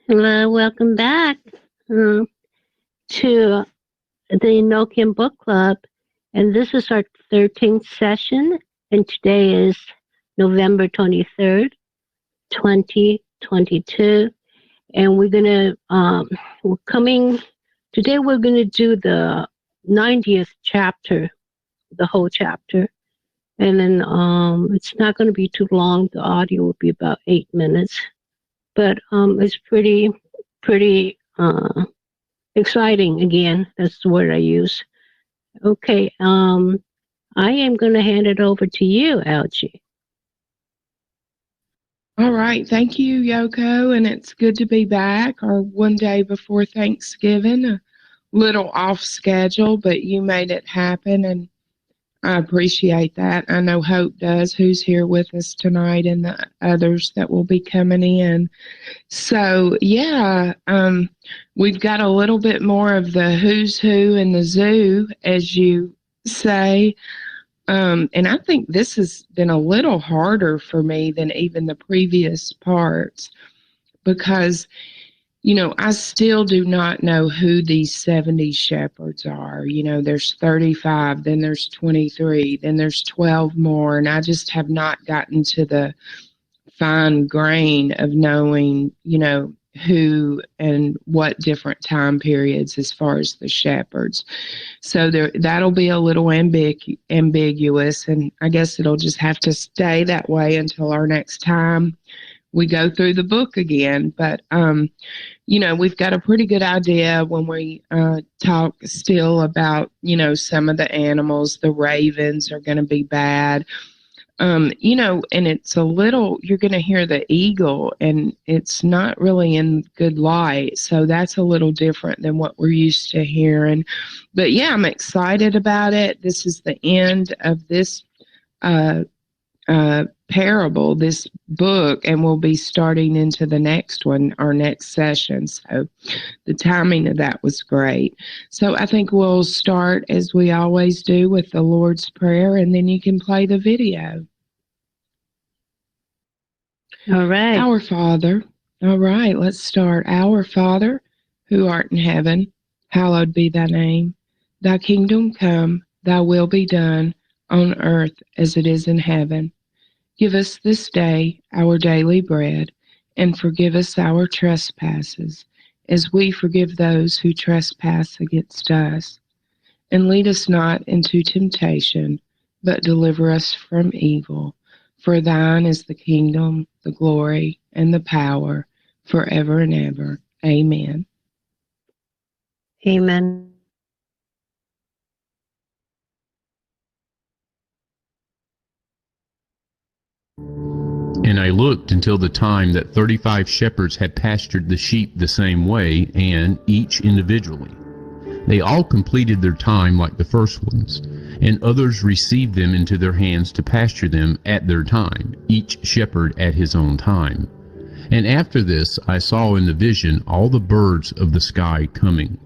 Hello, welcome back to the Enochian Book Club. And this is our 13th session, and today is November 23rd, 2022. And today we're going to do the 90th chapter, the whole chapter. And then it's not going to be too long. The audio will be about 8 minutes. But it's pretty exciting. Again, that's the word I use. Okay, I am going to hand it over to you, Algie. All right, thank you, Yoko, and it's good to be back. Our one day before Thanksgiving, a little off schedule, but you made it happen, and I appreciate that. I know Hope does, who's here with us tonight, and the others that will be coming in. So, yeah, we've got a little bit more of the who's who in the zoo, as you say. And I think this has been a little harder for me than even the previous parts because I still do not know who these 70 shepherds are. There's 35, then there's 23, then there's 12 more, and I just have not gotten to the fine grain of knowing, who and what different time periods as far as the shepherds. So that'll be a little ambiguous, and I guess it'll just have to stay that way until our next time we go through the book again. But we've got a pretty good idea when we talk still about, some of the animals. The ravens are going to be bad. And it's a little, you're going to hear the eagle, and it's not really in good light. So that's a little different than what we're used to hearing. But yeah, I'm excited about it. This is the end of this parable, this book, and we'll be starting into the next one, our next session. So the timing of that was great. So I think we'll start as we always do with the Lord's Prayer, and then you can play the video. All right. Our Father. All right, let's start. Our Father, who art in heaven, hallowed be thy name. Thy kingdom come, thy will be done on earth as it is in heaven. Give us this day our daily bread, and forgive us our trespasses, as we forgive those who trespass against us. And lead us not into temptation, but deliver us from evil. For thine is the kingdom, the glory, and the power, forever and ever. Amen. Amen. And I looked until the time that 35 shepherds had pastured the sheep the same way, and each individually. They all completed their time like the first ones, and others received them into their hands to pasture them at their time, each shepherd at his own time. And after this I saw in the vision all the birds of the sky coming,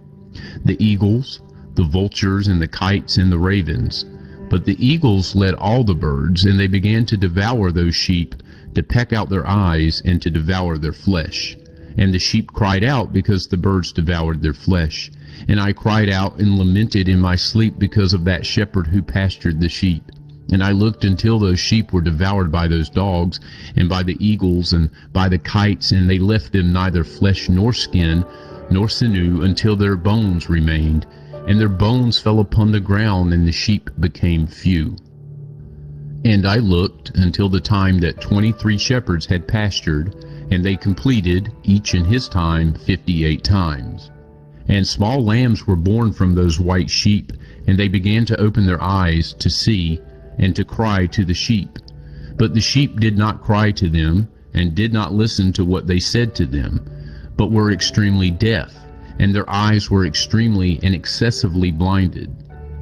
the eagles, the vultures, and the kites, and the ravens. But the eagles led all the birds, and they began to devour those sheep, to peck out their eyes, and to devour their flesh. And the sheep cried out because the birds devoured their flesh. And I cried out and lamented in my sleep because of that shepherd who pastured the sheep. And I looked until those sheep were devoured by those dogs, and by the eagles, and by the kites, and they left them neither flesh nor skin, nor sinew, until their bones remained. And their bones fell upon the ground, and the sheep became few. And I looked until the time that 23 shepherds had pastured, and they completed, each in his time, 58 times. And small lambs were born from those white sheep, and they began to open their eyes to see, and to cry to the sheep. But the sheep did not cry to them, and did not listen to what they said to them, but were extremely deaf, and their eyes were extremely and excessively blinded.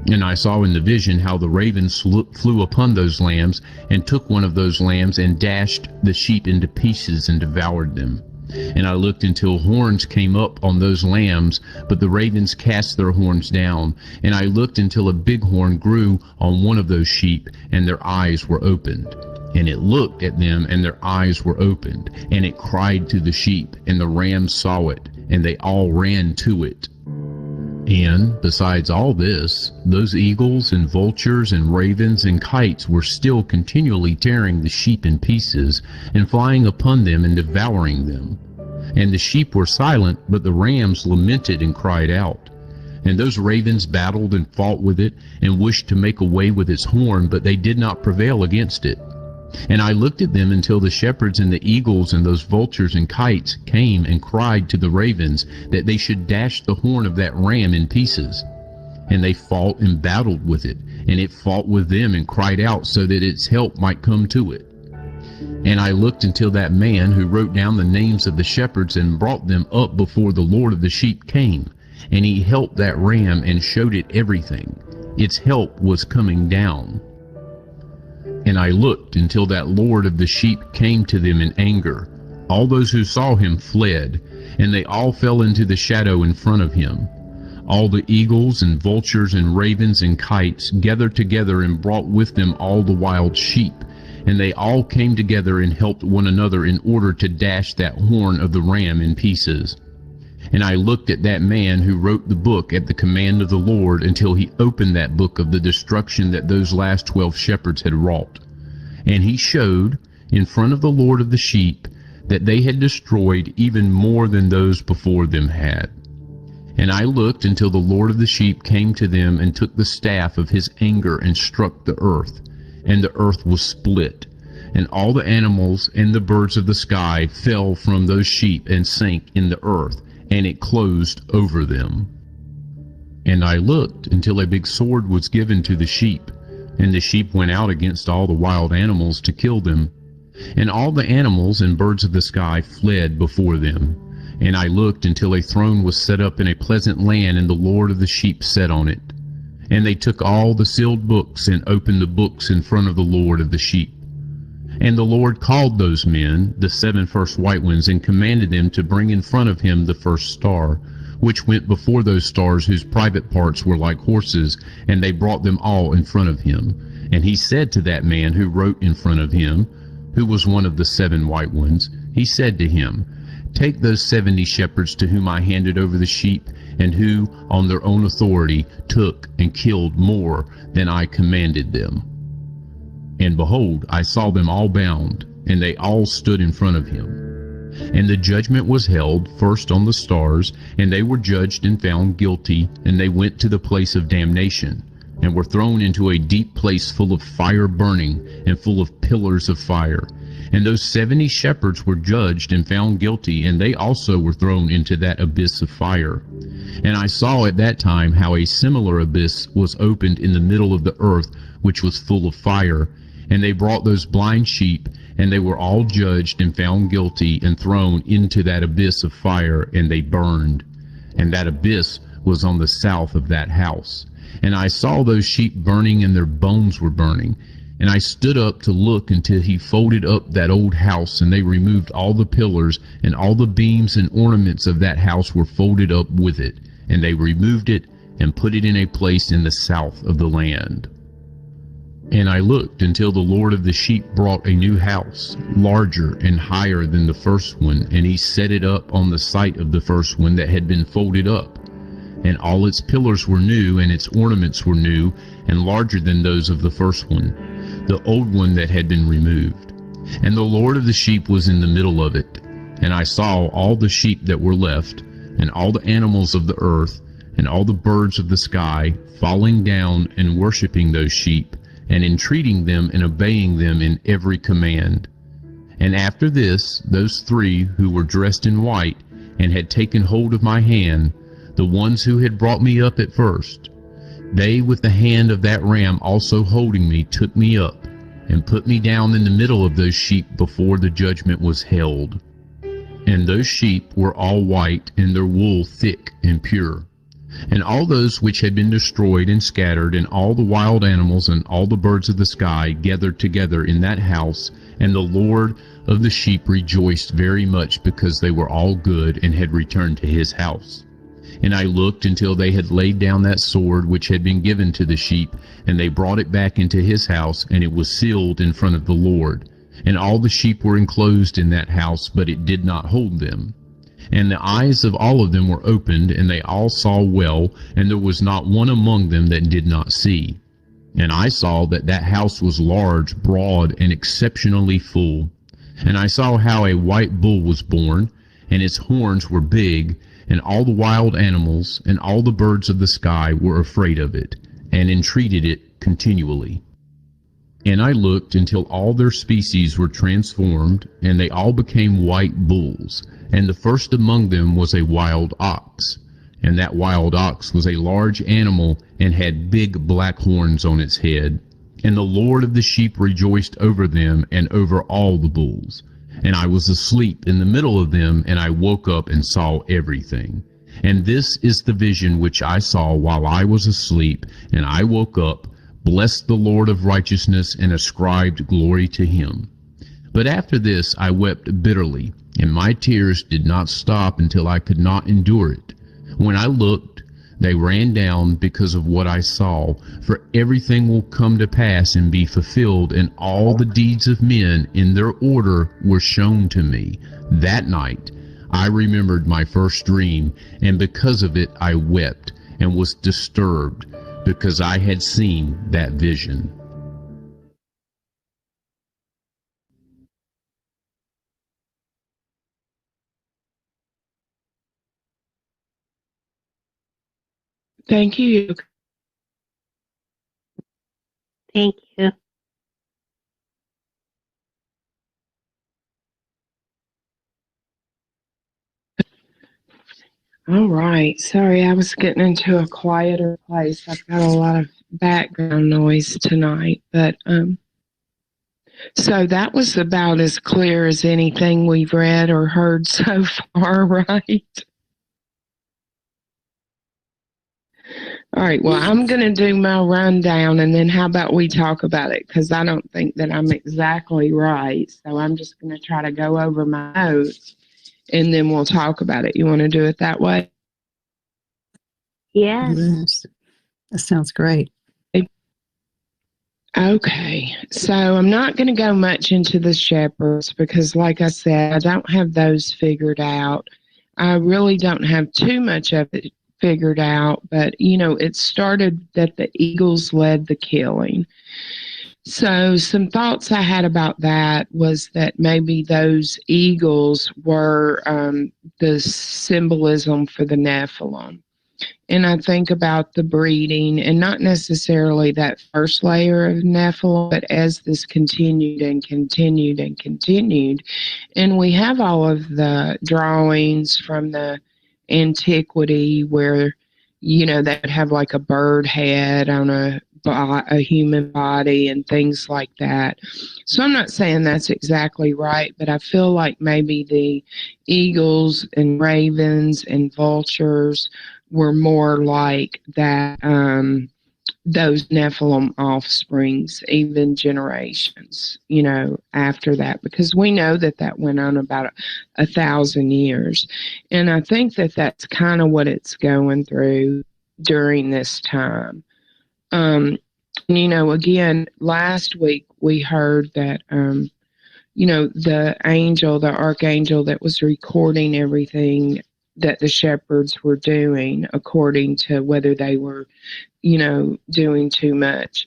And I saw in the vision how the ravens flew upon those lambs, and took one of those lambs, and dashed the sheep into pieces, and devoured them. And I looked until horns came up on those lambs, but the ravens cast their horns down. And I looked until a big horn grew on one of those sheep, and their eyes were opened. And it looked at them, and their eyes were opened, and it cried to the sheep, and the rams saw it, and they all ran to it. And, besides all this, those eagles and vultures and ravens and kites were still continually tearing the sheep in pieces, and flying upon them and devouring them. And the sheep were silent, but the rams lamented and cried out. And those ravens battled and fought with it, and wished to make away with its horn, but they did not prevail against it. And I looked at them until the shepherds and the eagles and those vultures and kites came and cried to the ravens that they should dash the horn of that ram in pieces. And they fought and battled with it, and it fought with them and cried out so that its help might come to it. And I looked until that man who wrote down the names of the shepherds and brought them up before the Lord of the sheep came, and he helped that ram and showed it everything. Its help was coming down. And I looked until that Lord of the sheep came to them in anger. All those who saw him fled, and they all fell into the shadow in front of him. All the eagles and vultures and ravens and kites gathered together and brought with them all the wild sheep, and they all came together and helped one another in order to dash that horn of the ram in pieces. And I looked at that man who wrote the book at the command of the Lord until he opened that book of the destruction that those last 12 shepherds had wrought. And he showed, in front of the Lord of the sheep, that they had destroyed even more than those before them had. And I looked until the Lord of the sheep came to them and took the staff of his anger and struck the earth, and the earth was split. And all the animals and the birds of the sky fell from those sheep and sank in the earth, and it closed over them. And I looked until a big sword was given to the sheep, and the sheep went out against all the wild animals to kill them. And all the animals and birds of the sky fled before them. And I looked until a throne was set up in a pleasant land, and the Lord of the sheep sat on it. And they took all the sealed books and opened the books in front of the Lord of the sheep. And the Lord called those men, the 7 first white ones, and commanded them to bring in front of him the first star, which went before those stars whose private parts were like horses, and they brought them all in front of him. And he said to that man who wrote in front of him, who was one of the 7 white ones, he said to him, "Take those 70 shepherds to whom I handed over the sheep, and who, on their own authority, took and killed more than I commanded them." And behold, I saw them all bound, and they all stood in front of him. And the judgment was held first on the stars, and they were judged and found guilty, and they went to the place of damnation, and were thrown into a deep place full of fire burning, and full of pillars of fire. And those 70 shepherds were judged and found guilty, and they also were thrown into that abyss of fire. And I saw at that time how a similar abyss was opened in the middle of the earth, which was full of fire. And they brought those blind sheep, and they were all judged and found guilty, and thrown into that abyss of fire, and they burned. And that abyss was on the south of that house. And I saw those sheep burning, and their bones were burning. And I stood up to look until he folded up that old house, and they removed all the pillars, and all the beams and ornaments of that house were folded up with it. And they removed it, and put it in a place in the south of the land. And I looked until the Lord of the sheep brought a new house, larger and higher than the first one, and he set it up on the site of the first one that had been folded up. And all its pillars were new, and its ornaments were new, and larger than those of the first one, the old one that had been removed. And the Lord of the sheep was in the middle of it. And I saw all the sheep that were left, and all the animals of the earth, and all the birds of the sky, falling down and worshipping those sheep, and entreating them and obeying them in every command. And after this, those 3 who were dressed in white, and had taken hold of my hand, the ones who had brought me up at first, they with the hand of that ram also holding me took me up, and put me down in the middle of those sheep before the judgment was held. And those sheep were all white, and their wool thick and pure. And all those which had been destroyed and scattered, and all the wild animals and all the birds of the sky gathered together in that house, and the Lord of the sheep rejoiced very much, because they were all good and had returned to his house. And I looked until they had laid down that sword which had been given to the sheep, and they brought it back into his house, and it was sealed in front of the Lord. And all the sheep were enclosed in that house, but it did not hold them. And the eyes of all of them were opened, and they all saw well, and there was not one among them that did not see. And I saw that that house was large, broad, and exceptionally full. And I saw how a white bull was born, and its horns were big, and all the wild animals and all the birds of the sky were afraid of it, and entreated it continually. And I looked until all their species were transformed, and they all became white bulls. And the first among them was a wild ox. And that wild ox was a large animal, and had big black horns on its head. And the Lord of the sheep rejoiced over them, and over all the bulls. And I was asleep in the middle of them, and I woke up and saw everything. And this is the vision which I saw while I was asleep, and I woke up, blessed the Lord of righteousness, and ascribed glory to him. But after this I wept bitterly, and my tears did not stop until I could not endure it. When I looked, they ran down because of what I saw, for everything will come to pass and be fulfilled, and all the deeds of men in their order were shown to me. That night I remembered my first dream, and because of it I wept, and was disturbed, because I had seen that vision. Thank you. Thank you. All right. Sorry, I was getting into a quieter place. I've got a lot of background noise tonight, but so that was about as clear as anything we've read or heard so far, right? All right. Well, I'm going to do my rundown, and then how about we talk about it? Because I don't think that I'm exactly right. So I'm just going to try to go over my notes, and then we'll talk about it. You want to do it that way? Yes. Yes. That sounds great. Okay, so I'm not going to go much into the shepherds because, like I said, I don't have those figured out. I really don't have too much of it figured out, but it started that the eagles led the killing. So some thoughts I had about that was that maybe those eagles were the symbolism for the Nephilim. And I think about the breeding, and not necessarily that first layer of Nephilim, but as this continued and continued and continued. And we have all of the drawings from the antiquity where, they would have like a bird head on a human body and things like that. So I'm not saying that's exactly right, but I feel like maybe the eagles and ravens and vultures were more like that, those Nephilim offsprings, even generations, after that, because we know that that went on about 1,000 years. And I think that that's kind of what it's going through during this time. Again, last week we heard that, the archangel that was recording everything that the shepherds were doing, according to whether they were, doing too much,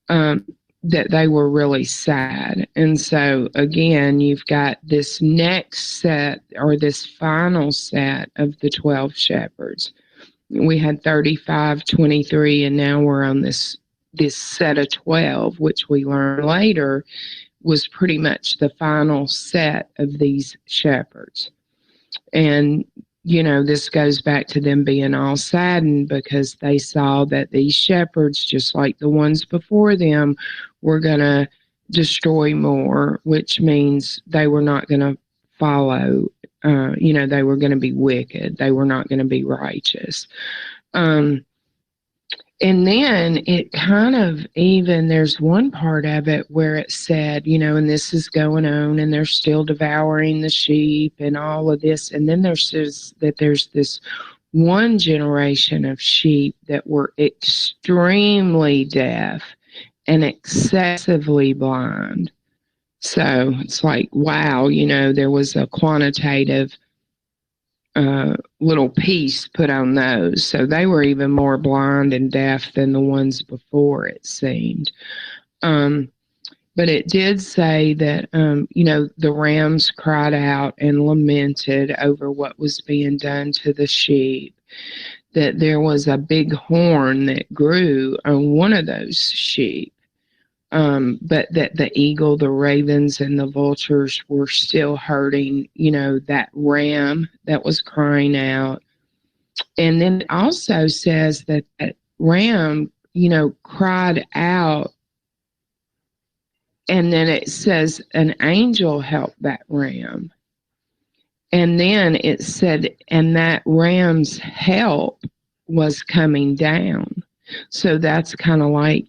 that they were really sad. And so, again, you've got this next set, or this final set of the 12 shepherds. We had 35, 23, and now we're on this set of 12, which we learn later was pretty much the final set of these shepherds. And, this goes back to them being all saddened because they saw that these shepherds, just like the ones before them, were going to destroy more, which means they were not going to follow, they were going to be wicked. They were not going to be righteous. And then it kind of even, there's one part of it where it said, and this is going on, and they're still devouring the sheep and all of this. And then there's this one generation of sheep that were extremely deaf and excessively blind. So it's like, wow, there was a quantitative little piece put on those. So they were even more blind and deaf than the ones before, it seemed. But it did say that, the rams cried out and lamented over what was being done to the sheep, that there was a big horn that grew on one of those sheep, but that the eagle, the ravens, and the vultures were still hurting, that ram that was crying out. And then it also says that that ram, cried out. And then it says an angel helped that ram. And then it said, and that ram's help was coming down. So that's kind of like,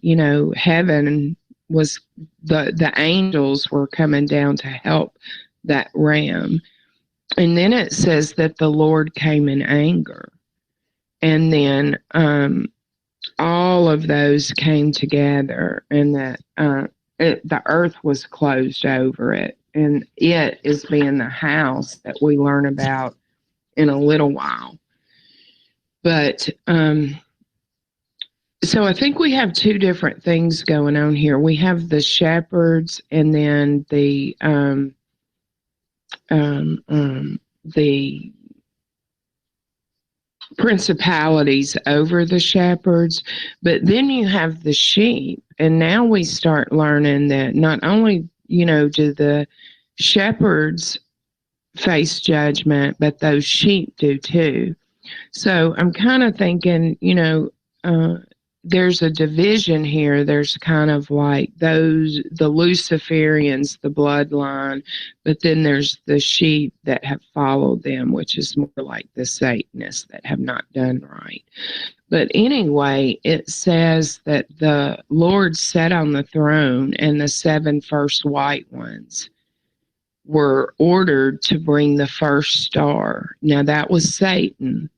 heaven was, the angels were coming down to help that ram. And then it says that the Lord came in anger. And then all of those came together, and that the earth was closed over it, and it is being the house that we learn about in a little while. But so I think we have two different things going on here. We have the shepherds, and then the principalities over the shepherds, but then you have the sheep. And now we start learning that not only, do the shepherds face judgment, but those sheep do too. So I'm kind of thinking, there's a division here. There's kind of like the Luciferians, the bloodline, but then there's the sheep that have followed them, which is more like the Satanists that have not done right. But anyway, it says that the Lord sat on the throne, and the 7 first white ones were ordered to bring the first star. Now that was Satan.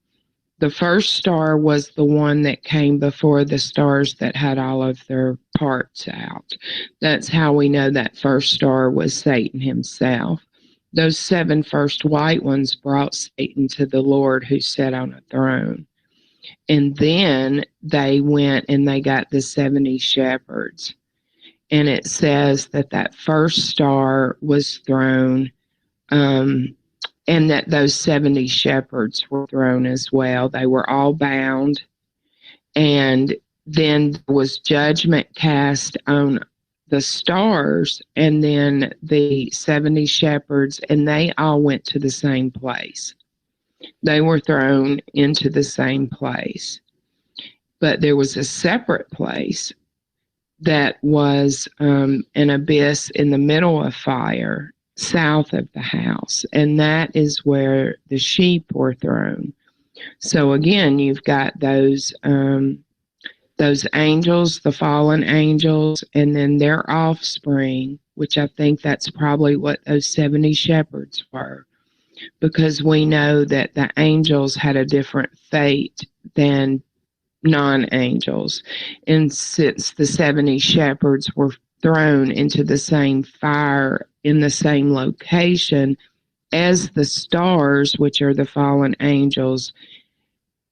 The first star was the one that came before the stars that had all of their parts out. That's how we know that first star was Satan himself. Those 7 first white ones brought Satan to the Lord who sat on a throne. And then they went and they got the 70 shepherds. And it says that that first star was thrown, and that those 70 shepherds were thrown as well. They were all bound. And then there was judgment cast on the stars, and then the 70 shepherds, and they all went to the same place. They were thrown into the same place. But there was a separate place that was an abyss in the middle of fire, south of the house, and that is where the sheep were thrown. So again, you've got those angels, the fallen angels, and then their offspring, which I think that's probably what those 70 shepherds were, because we know that the angels had a different fate than non-angels. And since the 70 shepherds were thrown into the same fire in the same location as the stars, which are the fallen angels,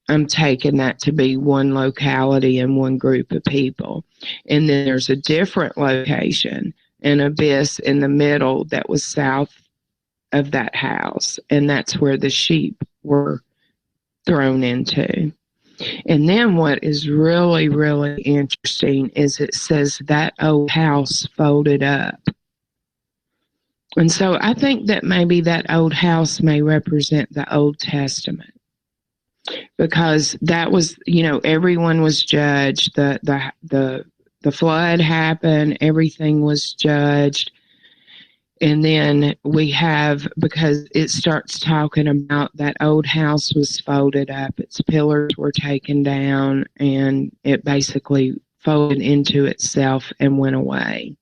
I'm taking that to be one locality and one group of people. And then there's a different location, an abyss in the middle that was south of that house, and that's where the sheep were thrown into. And then what is really, really interesting is it says that old house folded up. And so I think that maybe that old house may represent the Old Testament, because that was, everyone was judged. The flood happened, everything was judged. And then we have, because it starts talking about that old house was folded up, its pillars were taken down, and it basically folded into itself and went away.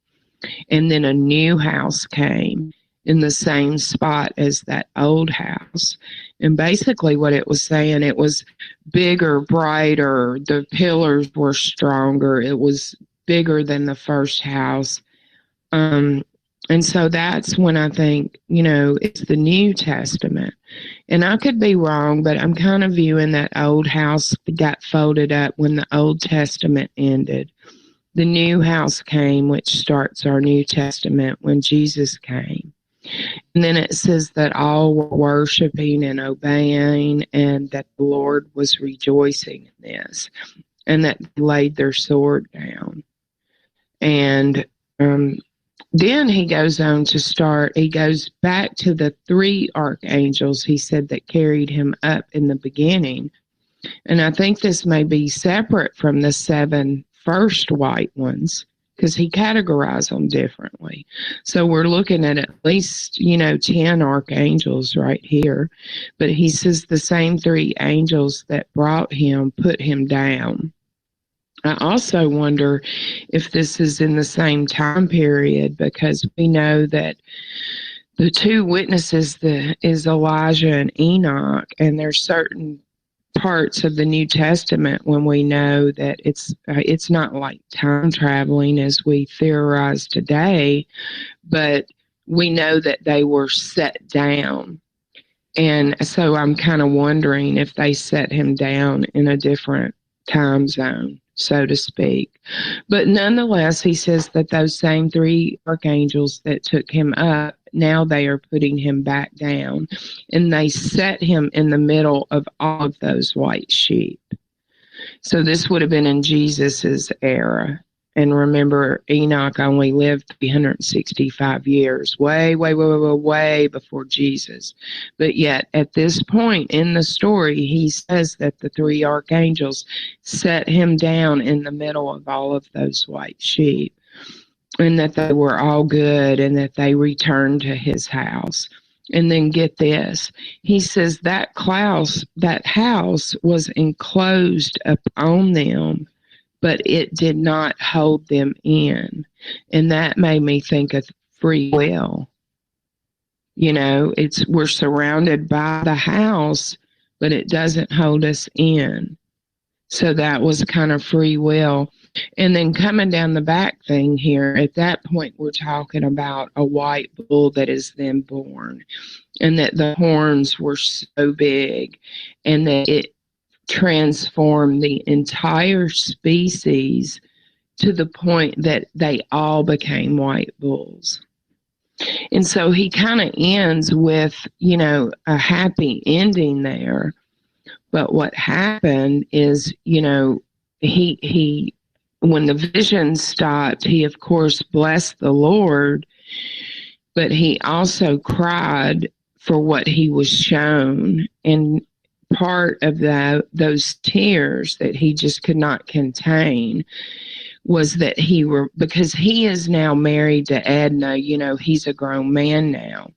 And then a new house came in the same spot as that old house. And basically what it was saying, it was bigger, brighter, the pillars were stronger, it was bigger than the first house. And so that's when I think, it's the New Testament. And I could be wrong, but I'm kind of viewing that old house got folded up when the Old Testament ended. The new house came, which starts our New Testament when Jesus came. And then it says that all were worshiping and obeying, and that the Lord was rejoicing in this, and that they laid their sword down. And then he goes on to he goes back to the 3 archangels, he said, that carried him up in the beginning. And I think this may be separate from the 7 first white ones, because he categorized them differently. So we're looking at least, 10 archangels right here. But he says the same 3 angels that brought him put him down. I also wonder if this is in the same time period, because we know that the 2 witnesses is Elijah and Enoch, and there's certain parts of the New Testament when we know that it's not like time traveling as we theorize today, but we know that they were set down. And so I'm kind of wondering if they set him down in a different time zone, so to speak. But nonetheless, he says that those same 3 archangels that took him up, now they are putting him back down, and they set him in the middle of all of those white sheep. So this would have been in Jesus's era. And remember, Enoch only lived 365 years, way before Jesus. But yet, at this point in the story, he says that the 3 archangels set him down in the middle of all of those white sheep, and that they were all good, and that they returned to his house. And then get this, he says that house was enclosed upon them, but it did not hold them in. And that made me think of free will. We're surrounded by the house, but it doesn't hold us in. So that was kind of free will. And then coming down the back thing here, at that point, we're talking about a white bull that is then born, and that the horns were so big, and that it transformed the entire species to the point that they all became white bulls. And so he kind of ends with, a happy ending there. But what happened is, he when the vision stopped, he of course blessed the Lord, but he also cried for what he was shown. And part of those tears that he just could not contain was that because he is now married to Edna, he's a grown man now.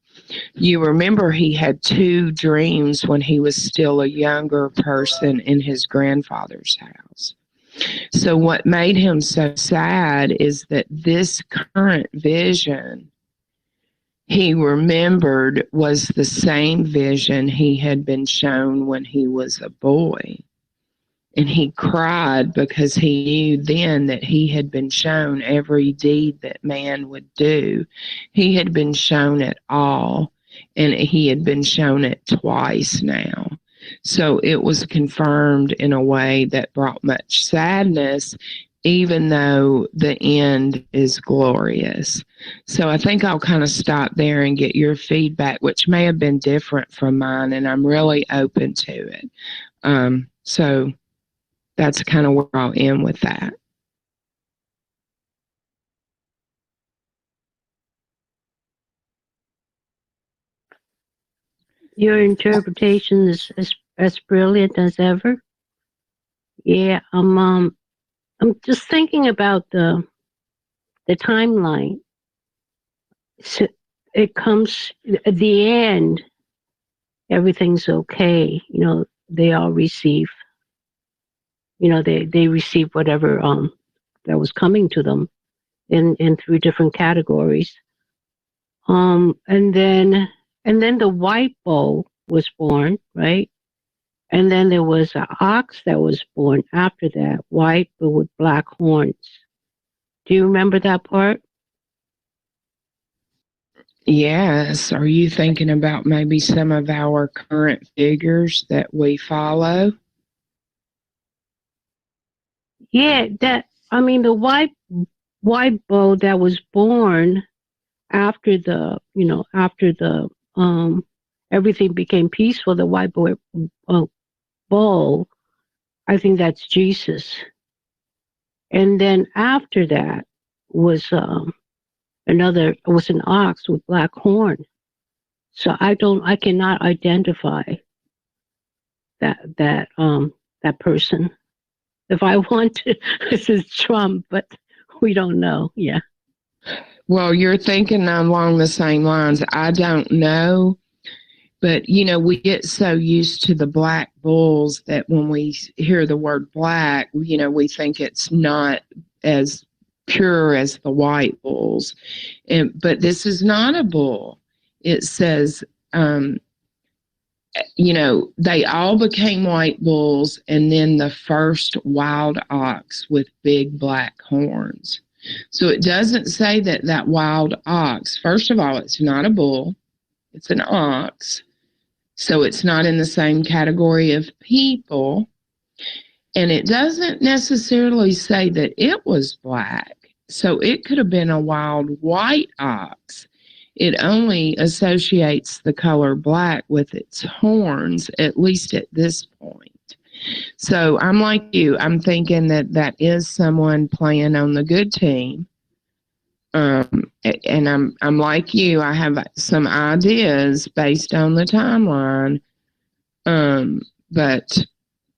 You remember he had 2 dreams when he was still a younger person in his grandfather's house. So what made him so sad is that this current vision he remembered was the same vision he had been shown when he was a boy. And he cried because he knew then that he had been shown every deed that man would do. He had been shown it all, and he had been shown it twice now. So it was confirmed in a way that brought much sadness, even though the end is glorious. So I think I'll kind of stop there and get your feedback, which may have been different from mine, and I'm really open to it. So that's kind of where I'll end with that. Your interpretation is as brilliant as ever. Yeah, I'm just thinking about the timeline. So it comes at the end, everything's okay. They all receive. They receive whatever that was coming to them in 3 different categories. And then the white bull was born, right? And then there was an ox that was born after that, white but with black horns. Do you remember that part? Yes. Are you thinking about maybe some of our current figures that we follow? Yeah, the white bull that was born after the everything became peaceful, the white bull, I think that's Jesus. And then after that was was an ox with black horn. So I cannot identify that person. If I want to, this is Trump, but we don't know. Yeah. Well, you're thinking along the same lines. I don't know, but we get so used to the black bulls that when we hear the word black, we think it's not as pure as the white bulls. But this is not a bull. It says, they all became white bulls, and then the first wild ox with big black horns. So it doesn't say that wild ox, first of all, it's not a bull, it's an ox. So it's not in the same category of people. And it doesn't necessarily say that it was black. So it could have been a wild white ox. It only associates the color black with its horns, at least at this point. So I'm like you. I'm thinking that is someone playing on the good team. And I'm like you. I have some ideas based on the timeline. But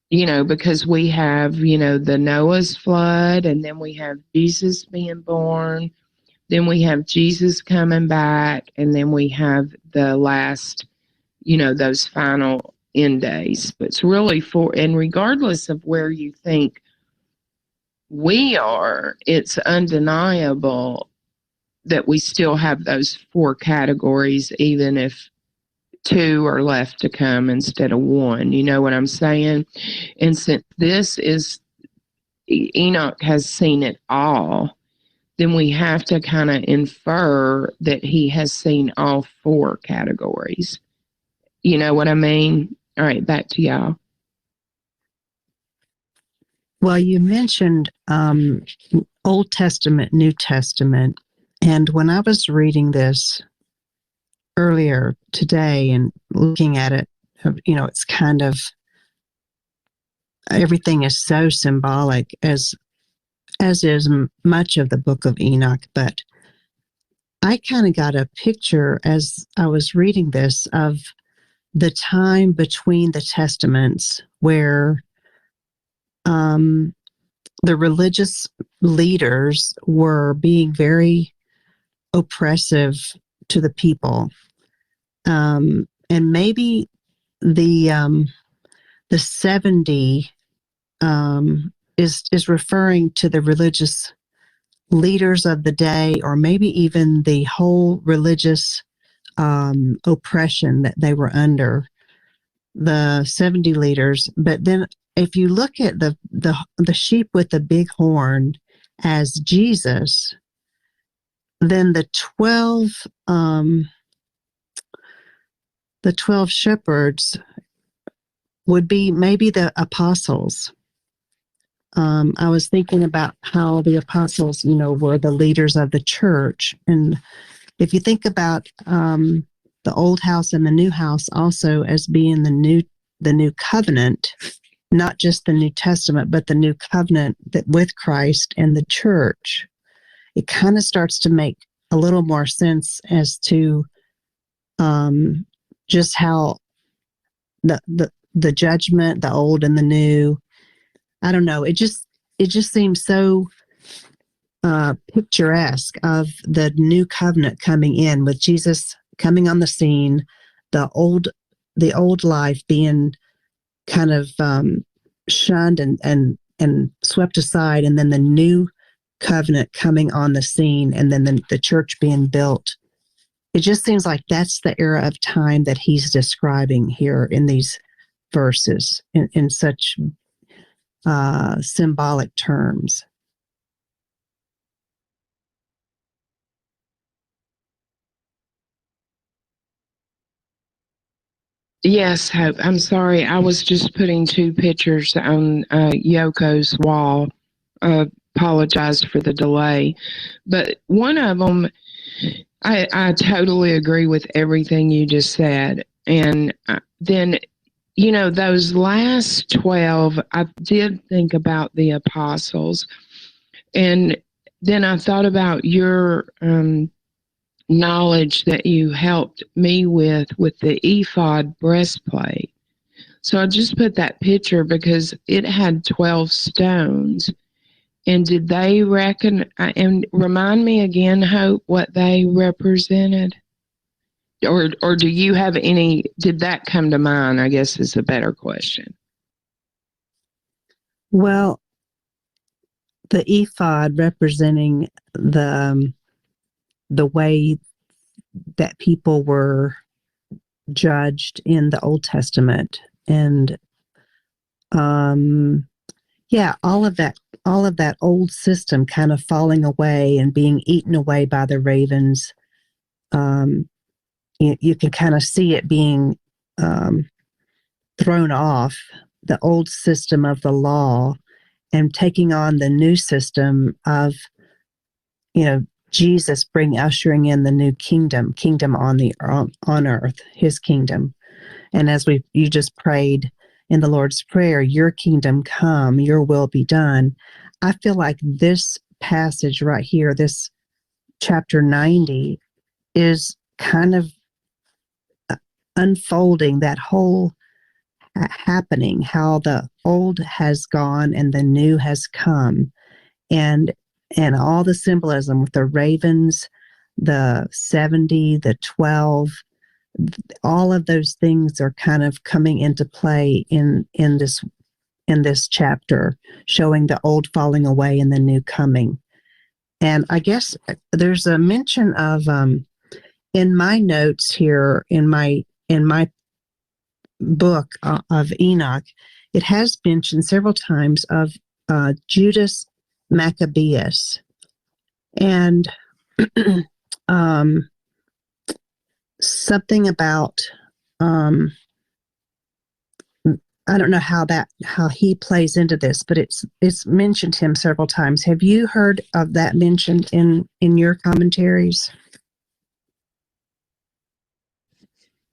because we have, the Noah's flood, and then we have Jesus being born, then we have Jesus coming back, and then we have the last, those final end days. But it's really and regardless of where you think we are, it's undeniable that we still have those four categories, even if two are left to come instead of one. You know what I'm saying? And since this is, Enoch has seen it all, then we have to kind of infer that he has seen all four categories. You know what I mean? All right, back to y'all. Well, you mentioned Old Testament, New Testament. And when I was reading this earlier today and looking at it, it's kind of, everything is so symbolic, as is much of the Book of Enoch. But I kind of got a picture as I was reading this of the time between the testaments where the religious leaders were being very oppressive to the people. And maybe the 70 is referring to the religious leaders of the day, or maybe even the whole religious oppression that they were under, the 70 leaders. But then if you look at the sheep with the big horn as Jesus, then the 12 shepherds would be maybe the apostles. I was thinking about how the apostles, were the leaders of the church. And if you think about the old house and the new house also as being the new covenant, not just the New Testament, but the new covenant that with Christ and the church, it kind of starts to make a little more sense as to just how the judgment, the old and the new. I don't know. It just seems so picturesque of the new covenant coming in with Jesus coming on the scene, the old life being kind of shunned and swept aside, and then the new covenant coming on the scene, and then the church being built it just seems like that's the era of time that he's describing here in these verses in such symbolic terms. Yes, Hope. I'm sorry. I was just putting two pictures on Yoko's wall. Apologize for the delay. But one of them, I totally agree with everything you just said. And then, those last 12, I did think about the apostles. And then I thought about your knowledge that you helped me with the ephod breastplate. So I just put that picture because it had 12 stones. And did they reckon, and remind me again, Hope, what they represented? Or do you have any, did that come to mind, I guess is a better question. Well, the ephod representing the way that people were judged in the Old Testament, and yeah, all of that old system kind of falling away and being eaten away by the ravens. You can kind of see it being thrown off, the old system of the law, and taking on the new system of, Jesus ushering in the new kingdom on earth, his kingdom. And as you just prayed in the Lord's Prayer, your kingdom come, your will be done. I feel like this passage right here, this chapter 90, is kind of unfolding that whole happening, how the old has gone and the new has come, and all the symbolism with the ravens, the 70, the 12, all of those things are kind of coming into play in this chapter, showing the old falling away and the new coming. And I guess there's a mention of in my notes here in my book of Enoch, it has mentioned several times of Judas Maccabeus, and something about I don't know how he plays into this, but it's mentioned him several times. Have you heard of that mentioned in your commentaries?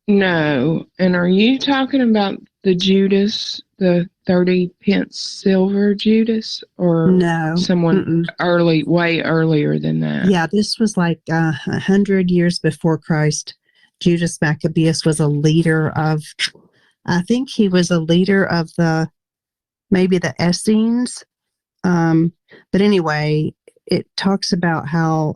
No. And are you talking about the Judas, the 30 pence silver Judas, or No. someone way earlier than that? Yeah, this was like 100 years before Christ. Judas Maccabeus was a leader of, I think he was a leader of maybe the Essenes. But anyway, it talks about how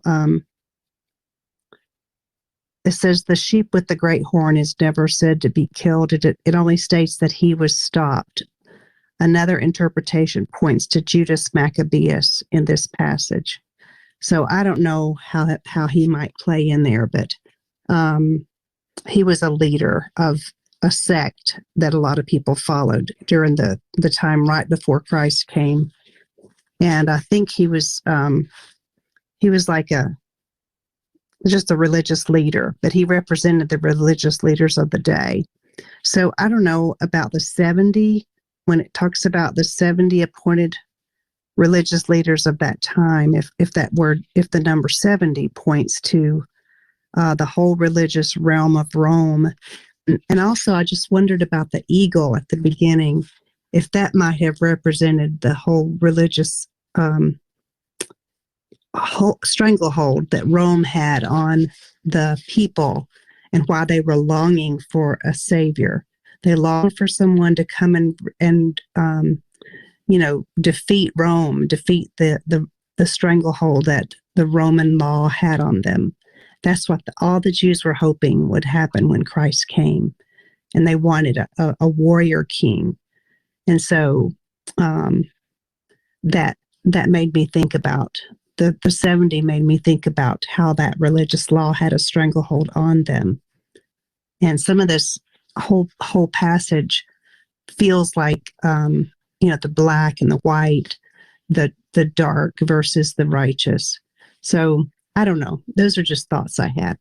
it says the sheep with the great horn is never said to be killed. It only states that he was stopped. Another interpretation points to Judas Maccabeus in this passage. So I don't know how he might play in there, but he was a leader of a sect that a lot of people followed during the time right before Christ came. And I think he was like just a religious leader, but he represented the religious leaders of the day. So I don't know about the 70, when it talks about the 70 appointed religious leaders of that time, if the number 70 points to the whole religious realm of Rome. And also I just wondered about the eagle at the beginning, if that might have represented the whole religious whole stranglehold that Rome had on the people, and why they were longing for a savior. They longed for someone to come and defeat Rome, defeat the stranglehold that the Roman law had on them. That's what all the Jews were hoping would happen when Christ came, and they wanted a warrior king. And so that made me think about the 70 made me think about how that religious law had a stranglehold on them. And some of this whole passage feels like, the black and the white, the dark versus the righteous. So I don't know. Those are just thoughts I had.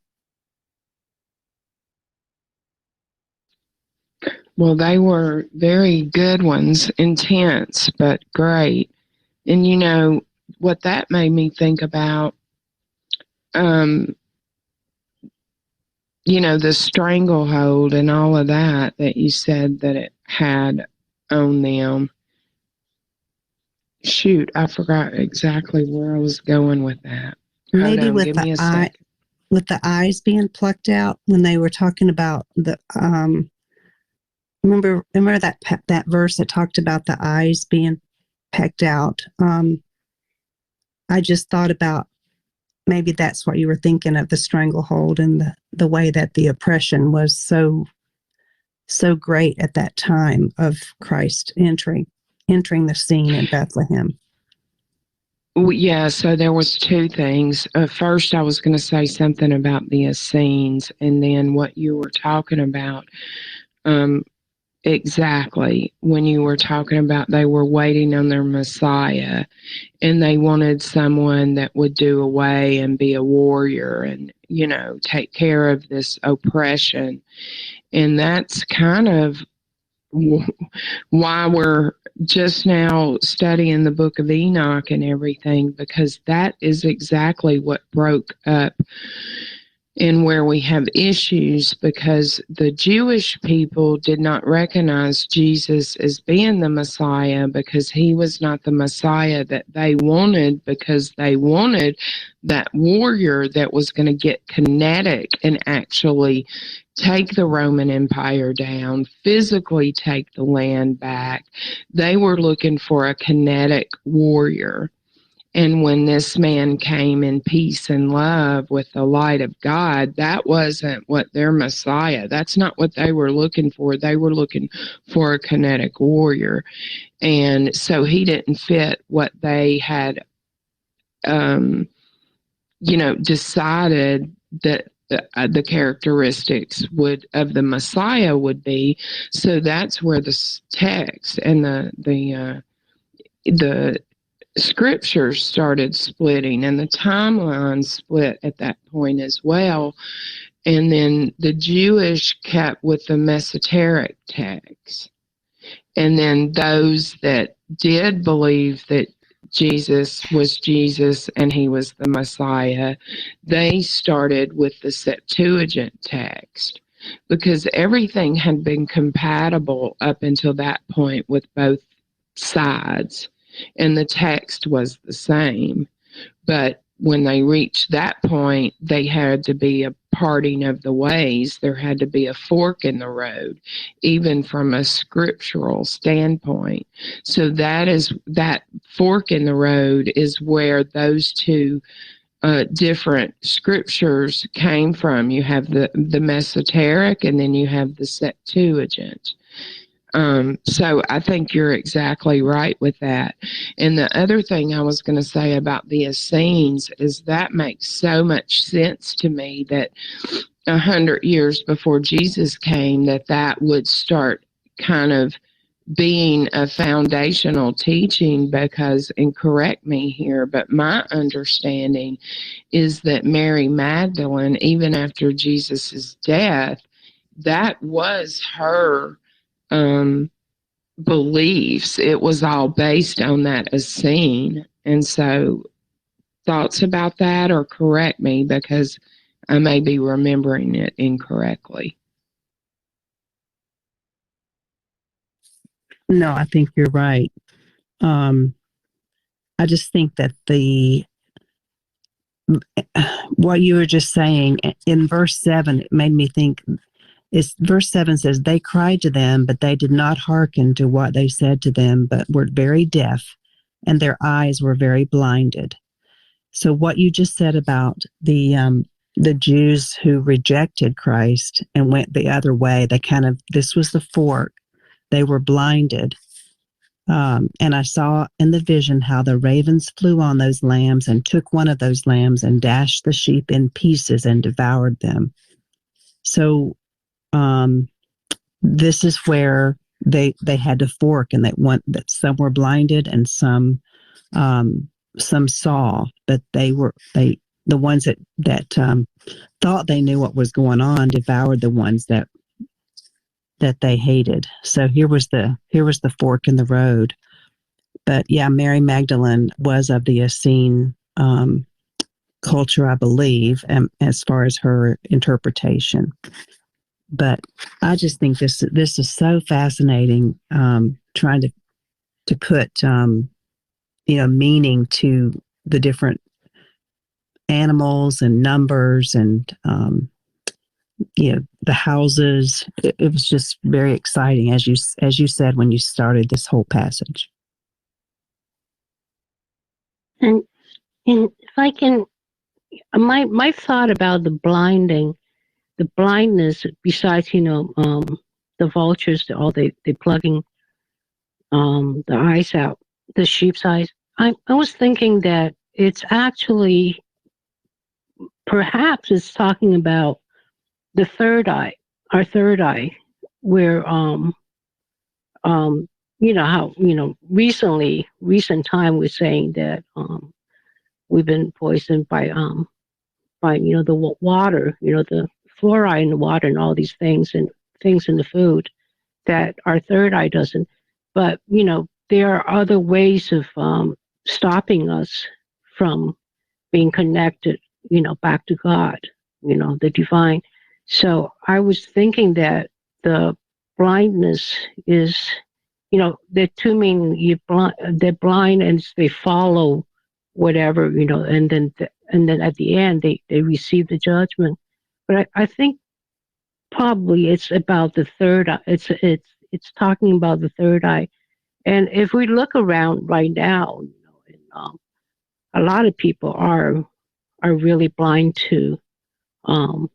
Well, they were very good ones, intense, but great. And what that made me think about, the stranglehold and all of that you said that it had on them. Shoot, I forgot exactly where I was going with that. Maybe Hold on, give me a second. with the eyes being plucked out when they were talking about the remember that verse that talked about the eyes being pecked out. I just thought about maybe that's what you were thinking of, the stranglehold and the way that the oppression was so great at that time of Christ entering the scene in Bethlehem. Yeah, so there was two things. First, I was going to say something about the Essenes, and then what you were talking about. Exactly, when you were talking about they were waiting on their Messiah, and they wanted someone that would do away and be a warrior and, take care of this oppression. And that's kind of why we're just now studying the Book of Enoch and everything, because that is exactly what broke up and where we have issues, because the Jewish people did not recognize Jesus as being the Messiah, because he was not the Messiah that they wanted, because they wanted that warrior that was going to get kinetic and actually take the Roman Empire down, physically take the land back. They were looking for a kinetic warrior. And when this man came in peace and love with the light of God, that wasn't what their Messiah, that's not what they were looking for. They were looking for a kinetic warrior. And so he didn't fit what they had, decided that the characteristics of the Messiah would be. So that's where the text and the scriptures started splitting, and the timeline split at that point as well. And then the Jewish kept with the Masoretic text. And then those that did believe that Jesus was Jesus and he was the Messiah, they started with the Septuagint text, because everything had been compatible up until that point with both sides, and the text was the same. But when they reached that point, they had to be a parting of the ways. There had to be a fork in the road, even from a scriptural standpoint. So that fork in the road is where those two different scriptures came from. You have the Masoretic, and then you have the Septuagint. So I think you're exactly right with that. And the other thing I was going to say about the Essenes is that makes so much sense to me, that 100 years before Jesus came, that would start kind of being a foundational teaching, because, and correct me here, but my understanding is that Mary Magdalene, even after Jesus's death, that was her beliefs. It was all based on that Essene. And so thoughts about that, or correct me, because I may be remembering it incorrectly. No, I think you're right. I just think that what you were just saying in verse 7, it made me think. Verse 7 says, they cried to them, but they did not hearken to what they said to them, but were very deaf, and their eyes were very blinded. So what you just said about the Jews who rejected Christ and went the other way, this was the fork. They were blinded. And I saw in the vision how the ravens flew on those lambs and took one of those lambs and dashed the sheep in pieces and devoured them. So this is where they had to fork, and that some were blinded and some saw, but the ones that thought they knew what was going on devoured the ones that they hated. So here was the fork in the road. But yeah, Mary Magdalene was of the Essene culture, I believe, as far as her interpretation. But I just think this is so fascinating, trying to put meaning to the different animals and numbers and the houses. It was just very exciting, as you said when you started this whole passage. And if I can, my thought about the blindness, besides the vultures, they plugging the eyes out, the sheep's eyes. I was thinking that it's actually perhaps it's talking about the third eye, our third eye, where how recent time we're saying that we've been poisoned by the water, the fluoride in the water and all these things and things in the food that our third eye doesn't. But there are other ways of stopping us from being connected, back to God, the divine. So I was thinking that the blindness is, there are two meaning. They're blind and they follow whatever, and then at the end they receive the judgment. But I think probably it's about the third eye. It's talking about the third eye. And if we look around right now, a lot of people are really blind to. I'm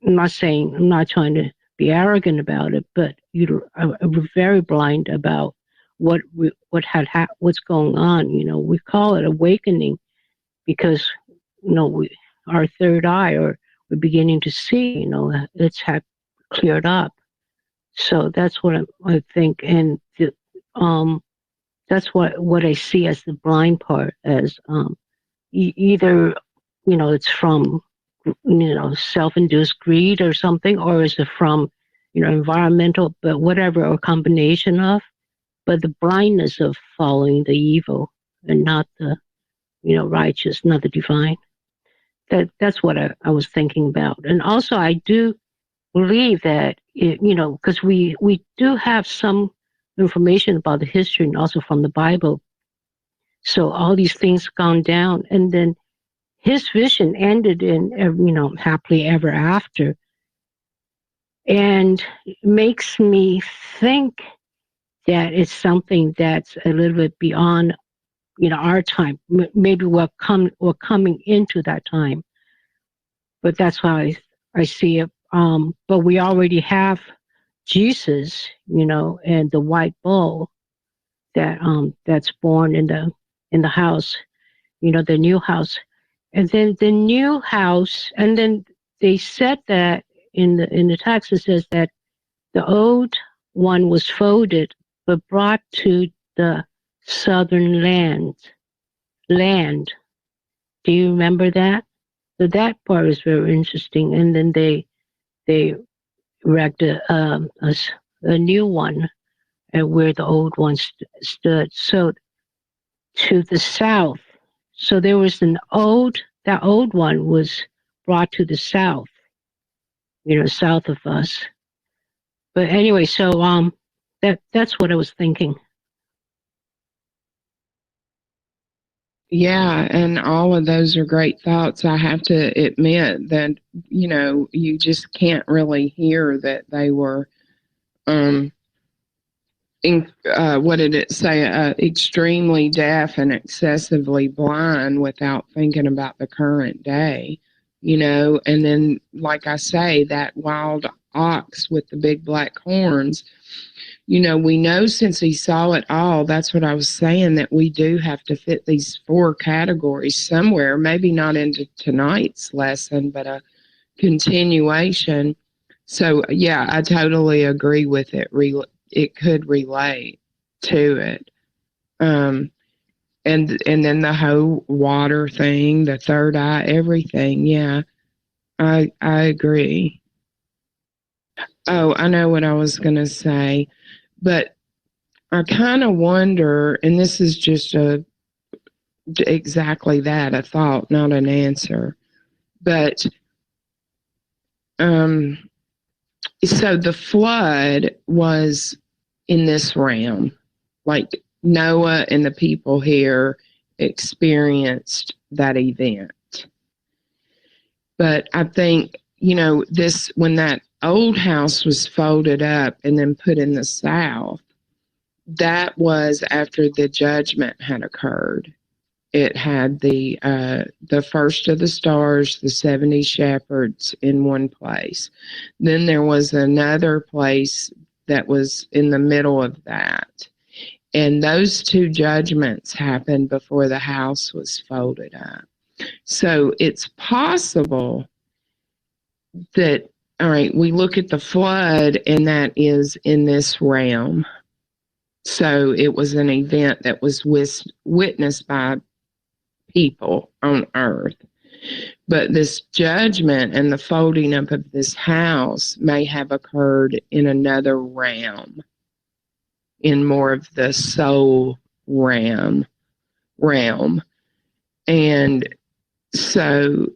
not trying to be arrogant about it, but are very blind about what's going on. We call it awakening because our third eye, or we're beginning to see. It's had cleared up. So that's what I think, and that's what I see as the blind part, as either it's from self-induced greed or something, or is it from environmental, but whatever, or combination of, but the blindness of following the evil and not the righteous, not the divine. That's what I was thinking about. And also I do believe that because we do have some information about the history and also from the Bible. So all these things gone down, and then his vision ended in happily ever after, and it makes me think that it's something that's a little bit beyond our time. Maybe we're coming into that time, but that's how I see it. But we already have Jesus, and the white bull that's born in the house, the new house. And then the new house, and then they said that in the text it says that the old one was folded but brought to the southern land. Do you remember that? So that part is very interesting. And then they erected a new one where the old one stood. So to the south. So there was that old one was brought to the south, south of us. But anyway, so that's what I was thinking. Yeah, and all of those are great thoughts. I have to admit that, you just can't really hear that they were, what did it say? Extremely deaf and excessively blind without thinking about the current day, and then, like I say, that wild ox with the big black horns, we know since he saw it all, that's what I was saying, that we do have to fit these 4 categories somewhere, maybe not into tonight's lesson, but a continuation. So, yeah, I totally agree with it. It could relate to it. And then the whole water thing, the third eye, everything. Yeah, I agree. Oh, I know what I was going to say, but I kind of wonder, and this is just exactly that, a thought, not an answer. But so the flood was in this realm, like Noah and the people here experienced that event. But I think, this, when that old house was folded up and then put in the south, that was after the judgment had occurred. It had the first of the stars, the 70 shepherds in one place. Then there was another place that was in the middle of that. And those 2 judgments happened before the house was folded up. So it's possible that, all right, we look at the flood and that is in this realm. So it was an event that was witnessed by people on earth. But this judgment and the folding up of this house may have occurred in another realm, in more of the soul realm. And so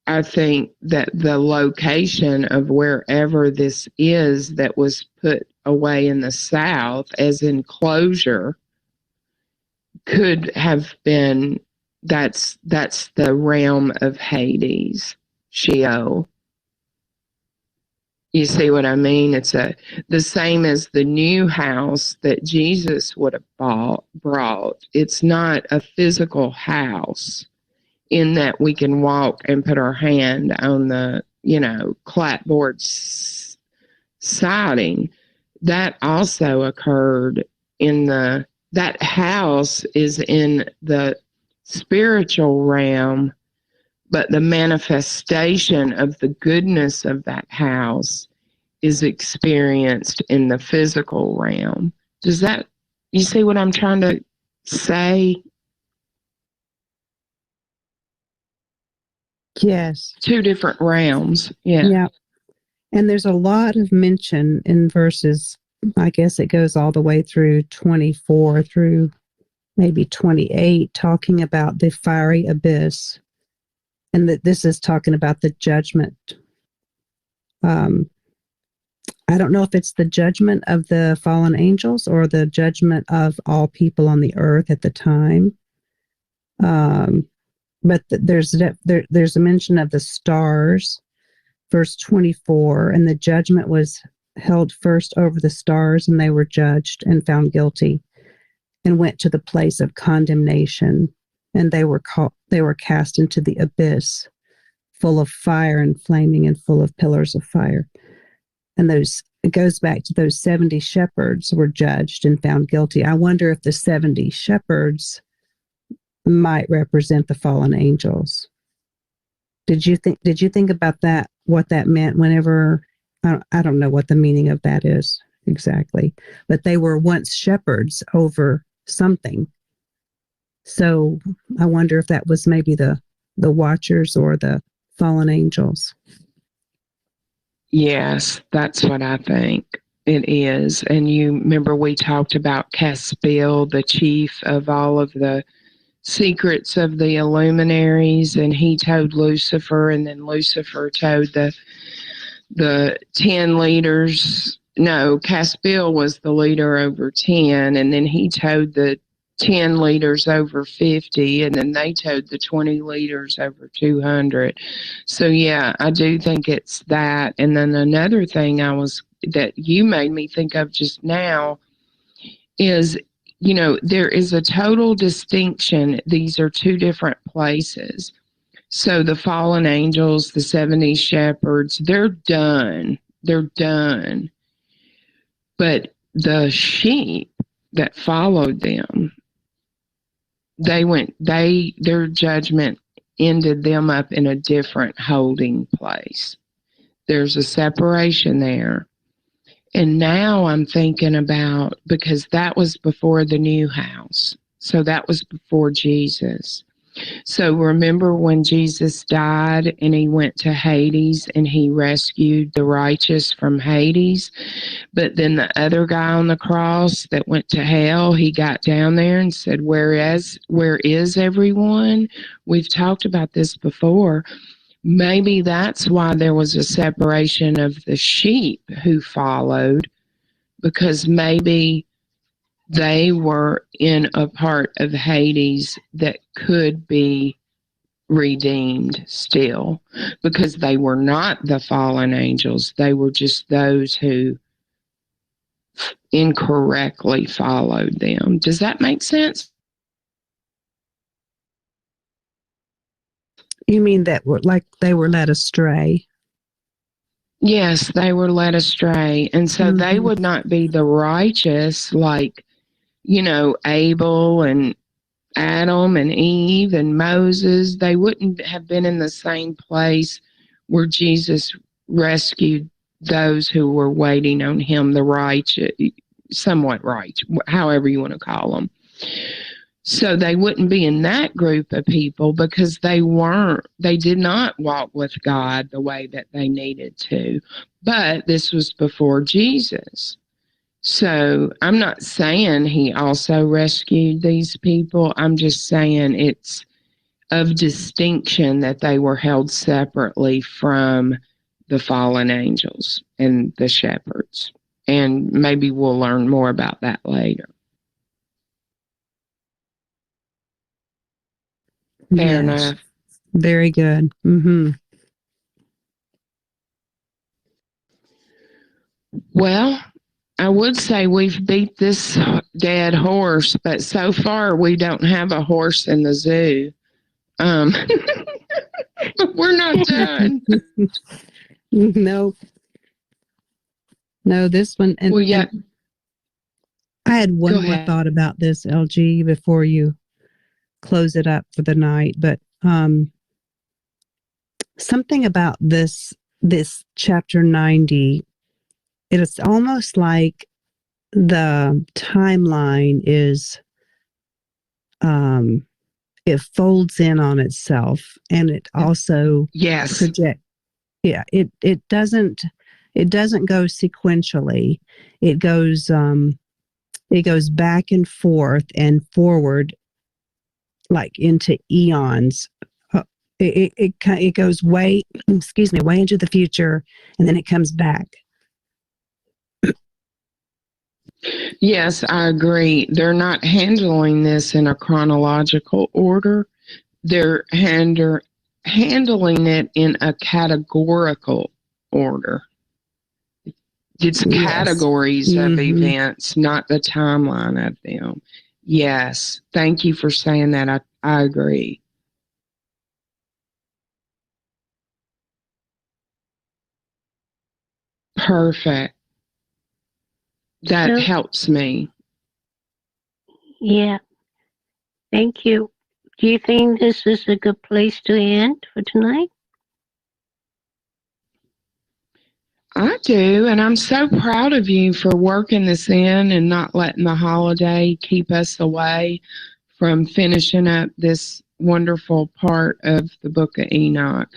I think that the location of wherever this is that was put away in the south as enclosure could have been, that's the realm of Hades, Sheol. You see what I mean? It's the same as the new house that Jesus would have brought. It's not a physical house in that we can walk and put our hand on the, clapboard siding. That also occurred that house is in the spiritual realm, but the manifestation of the goodness of that house is experienced in the physical realm. You see what I'm trying to say? Yes. 2 different realms. Yeah. Yeah. And there's a lot of mention in verses, I guess it goes all the way through 24 through maybe 28, talking about the fiery abyss. And that this is talking about the judgment. I don't know if it's the judgment of the fallen angels or the judgment of all people on the earth at the time. But there's a mention of the stars, verse 24, and the judgment was held first over the stars, and they were judged and found guilty and went to the place of condemnation, and they were cast into the abyss, full of fire and flaming and full of pillars of fire. And it goes back to those 70 shepherds were judged and found guilty. I wonder if the 70 shepherds might represent the fallen angels. Did you think about that, what that meant whenever, I don't know what the meaning of that is exactly, but they were once shepherds over something. So I wonder if that was maybe the watchers or the fallen angels. Yes, that's what I think it is. And you remember we talked about Caspiel, the chief of all of the secrets of the illuminaries, and he told Lucifer, and then Lucifer told the 10 leaders. No, Caspiel was the leader over 10, and then he told the 10 leaders over 50, and then they told the 20 leaders over 200. So yeah, I do think it's that. And then another thing that you made me think of just now is, there is a total distinction. These are 2 different places. So the fallen angels, the 70 shepherds, they're done. But the sheep that followed them, their judgment ended them up in a different holding place. There's a separation there. And now I'm thinking about, because that was before the new house. So that was before Jesus. So remember when Jesus died and he went to Hades and he rescued the righteous from Hades? But then the other guy on the cross that went to hell, he got down there and said, where is everyone? We've talked about this before. Maybe that's why there was a separation of the sheep who followed, because maybe they were in a part of Hades that could be redeemed still, because they were not the fallen angels. They were just those who incorrectly followed them. Does that make sense? You mean that were like they were led astray? Yes, they were led astray. And so they would not be the righteous like, Abel and Adam and Eve and Moses. They wouldn't have been in the same place where Jesus rescued those who were waiting on him, the righteous, somewhat right, however you want to call them. So they wouldn't be in that group of people, because they did not walk with God the way that they needed to. But this was before Jesus. So I'm not saying he also rescued these people. I'm just saying it's of distinction that they were held separately from the fallen angels and the shepherds. And maybe we'll learn more about that later. Fair enough. Very good. Mm-hmm. Well, I would say we've beat this dead horse, but so far we don't have a horse in the zoo. We're not done. No, this one. And, and I had one more thought about this, LG, before you close it up for the night. But something about this chapter 90, it is almost like the timeline is it folds in on itself, and it also project. Yeah, it doesn't go sequentially. It goes back and forth and forward, like into eons. It goes way into the future, and then it comes back. Yes, I agree. They're not handling this in a chronological order. They're handling it in a categorical order. It's categories of events, not the timeline of them. Yes. Thank you for saying that. I agree. Perfect. That helps me. Yeah. Thank you. Do you think this is a good place to end for tonight? I do, and I'm so proud of you for working this in and not letting the holiday keep us away from finishing up this wonderful part of the Book of Enoch.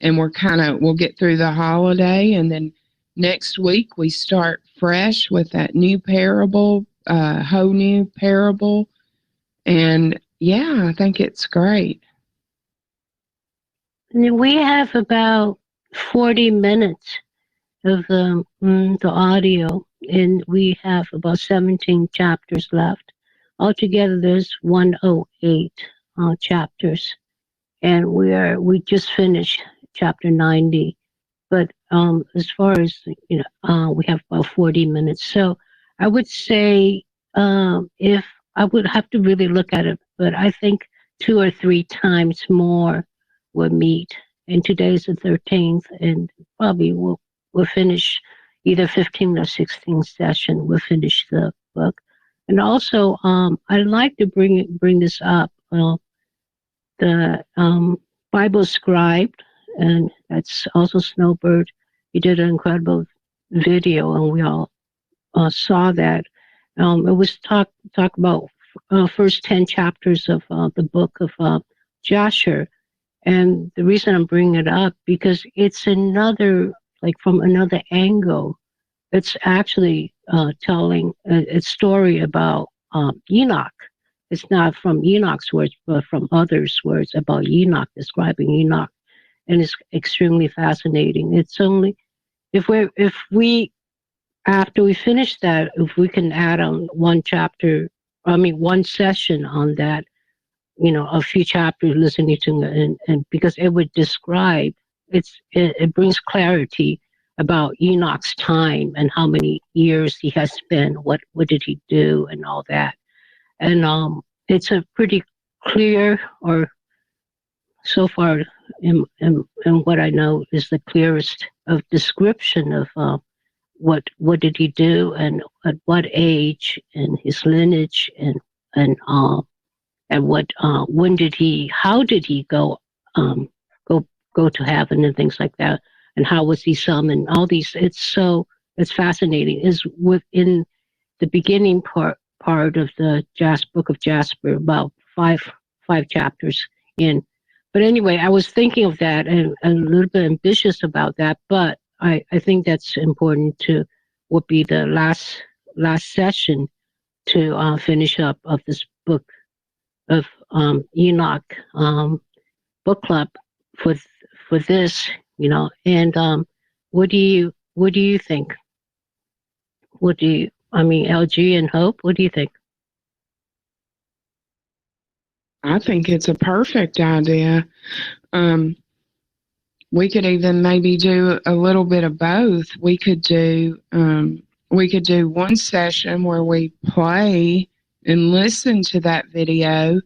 And we'll get through the holiday, and then next week we start fresh with that new parable, whole new parable. And yeah, I think it's great. And then we have about 40 minutes of the audio, and we have about 17 chapters left. Altogether, there's 108 chapters, and we just finished chapter 90. But as far as we have about 40 minutes. So I would say if I would have to really look at it, but I think 2 or 3 times more will meet. And today's the 13th, and probably we'll finish, either 15 or 16 session, we'll finish the book. And also, I'd like to bring this up. The Bible scribe, and that's also Snowbird. He did an incredible video, and we all saw that. It was talk about first 10 chapters of the book of Joshua. And the reason I'm bringing it up, because it's another, like from another angle. It's actually telling a story about Enoch. It's not from Enoch's words, but from others' words about Enoch, describing Enoch. And it's extremely fascinating. It's only, if we after we finish that, if we can add on one session on that, a few chapters listening to it, and because it would describe, it brings clarity about Enoch's time and how many years he has spent, what did he do, and all that. And it's a pretty clear, or so far in what I know is the clearest of description of what did he do, and at what age, and his lineage, and what how did he go to heaven and things like that, and how was he summoned, all these. It's fascinating. Is within the beginning part of the Book of Jasper, about five chapters in. But anyway, I was thinking of that and a little bit ambitious about that, but I think that's important to would be the last session to finish up of this book of Enoch book club for this, and what do you think? LG and Hope, what do you think? I think it's a perfect idea. We could even maybe do a little bit of both. We could do one session where we play and listen to that video,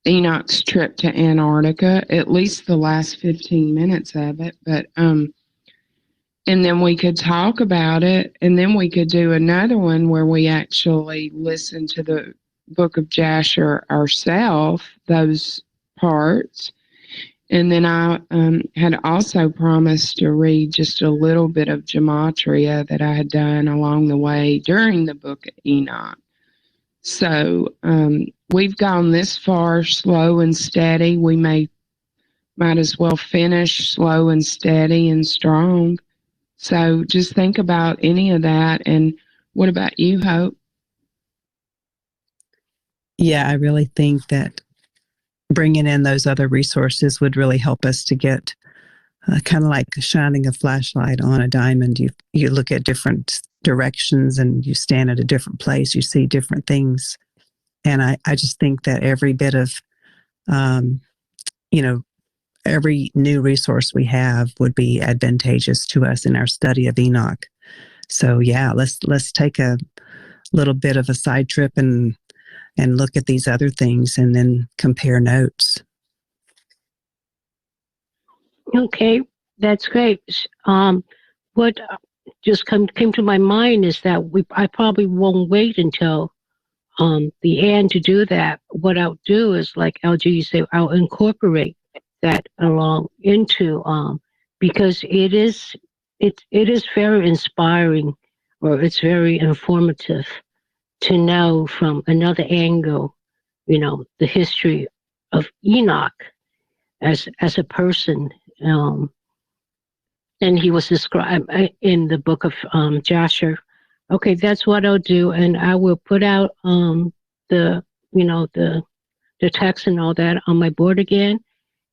Enoch's trip to Antarctica, at least the last 15 minutes of it. But and then we could talk about it, and then we could do another one where we actually listen to the Book of Jasher ourselves, those parts. And then I had also promised to read just a little bit of gematria that I had done along the way during the Book of Enoch. So we've gone this far slow and steady. We might as well finish slow and steady and strong. So just think about any of that. And what about you, Hope? Yeah, I really think that bringing in those other resources would really help us to get kind of like shining a flashlight on a diamond. You look at different directions and you stand at a different place, you see different things. And I just think that every bit of, every new resource we have would be advantageous to us in our study of Enoch. So yeah, let's take a little bit of a side trip and look at these other things and then compare notes. Okay, that's great. What just came to my mind is that I probably won't wait until the end to do that. What I'll do is, like LG, you say, I'll incorporate that along into because it is very inspiring, or it's very informative to know from another angle, the history of Enoch as a person. And he was described in the book of Joshua. Okay, that's what I'll do, and I will put out the text and all that on my board again.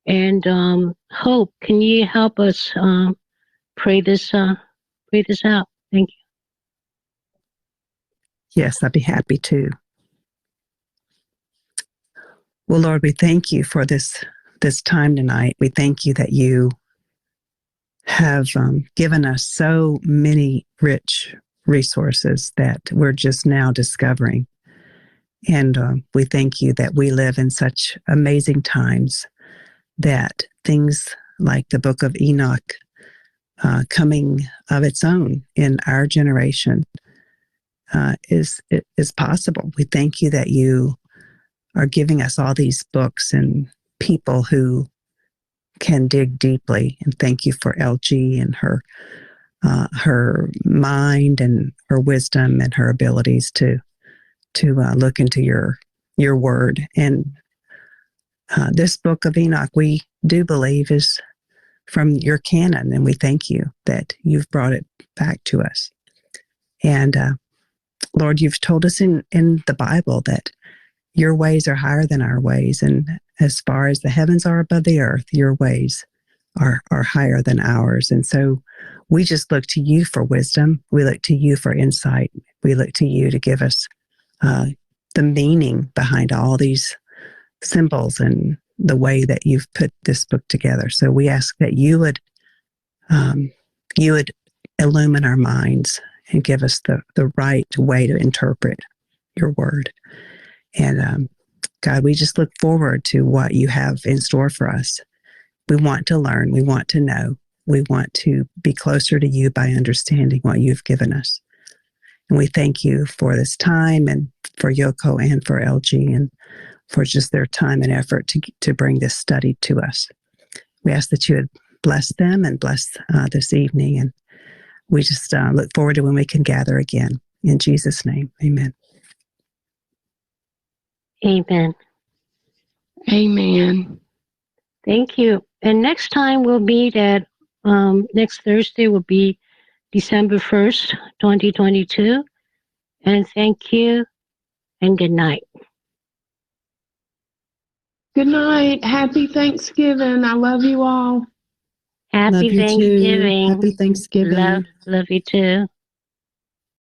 And Hope, can you help us pray this out? Thank you. Yes, I'd be happy to. Well, Lord, we thank you for this time tonight. We thank you that you have given us so many rich resources that we're just now discovering. And we thank you that we live in such amazing times that things like the Book of Enoch coming of its own in our generation is possible. We thank you that you are giving us all these books and people who can dig deeply. And thank you for LG and her mind and her wisdom and her abilities to look into your word. And this book of Enoch, we do believe is from your canon, and we thank you that you've brought it back to us. And Lord, you've told us in the Bible that your ways are higher than our ways, and as far as the heavens are above the earth, your ways are higher than ours. And so we just look to you for wisdom. We look to you for insight. We look to you to give us the meaning behind all these symbols and the way that you've put this book together. So we ask that you would illumine our minds and give us the right way to interpret your word. And God, we just look forward to what you have in store for us. We want to learn. We want to know. We want to be closer to you by understanding what you've given us. And we thank you for this time, and for Yoko and for LG, and for just their time and effort to bring this study to us. We ask that you would bless them and bless this evening. And we just look forward to when we can gather again. In Jesus' name, amen. Amen. Amen. Thank you. And next time we'll meet at, next Thursday will be December 1st, 2022. And thank you and good night. Good night. Happy Thanksgiving. I love you all. Happy Love you Thanksgiving. too. Happy Thanksgiving. Love you too.